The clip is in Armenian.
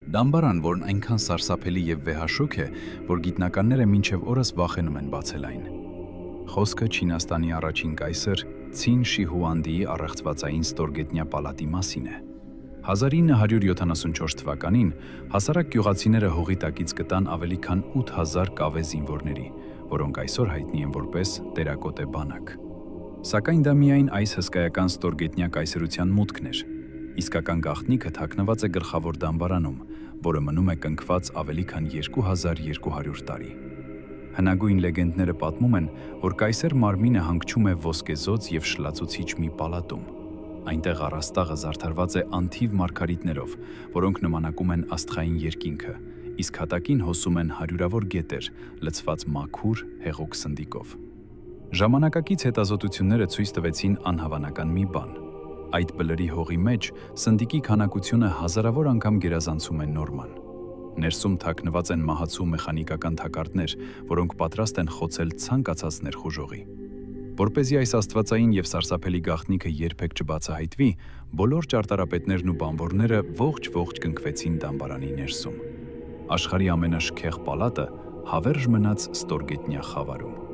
Դամբարան, որն այնքան սարսափելի եւ վեհաշոկ է, որ գիտնականները մինչև օրս վախենում են բացել այն։ Խոսքը Չինաստանի առաջին կայսր Ցին Շի Հուանդիի առեղծվածային ստորգետնյա պալատի մասին է։ 1974 թվականին հասարակ գյուղացիները հողի տակից գտան ավելի քան 8000 կավե զինվորների, որոնք այսօր հայտնի են որպես տերակոտե բանակ։ Սակայն դա միայն այս հսկայական ստորգետնյա կայսրության մուտքն էր։ Իսկական գաղտնիքը թաքնված է գլխավոր դամբարանում, որը մնում է կնքված ավելի քան 2200 տարի։ Հնագույն լեգենդները պատմում են, որ կայսեր մարմինը հանգչում է ոսկեզոծ եւ շլացուցիչ մի պալատում։ Այնտեղ առաստաղը զարդարված է անթիվ մարգարիտներով, որոնք նմանակում են աստղային երկինքը, իսկ հատակին հոսում են հարյուրավոր գետեր, լցված մաքուր, հեղուկ սնդիկով։ Ժամանակակից հետազոտությունները ցույց տվեցին անհավանական մի բան։ Այդ բլրի հողի մեջ սնդիկի քանակությունը հազարավոր անգամ գերազանցում է նորման։ Ներսում թաքնված են մահացու մեխանիկական թակարդներ, որոնք պատրաստ են խոցել ցանկացած ներխուժողի։ Որպեսզի այս աստվածային եւ սարսափելի գաղտնիքը երբեք չբացահայտվի, բոլոր ճարտարապետներն ու բանվորները ողջ կնքվեցին դամբարանի ներսում։ Աշխարհի ամենաշքեղ պալատը հավերժ մնաց ստորգետնյա խավարում։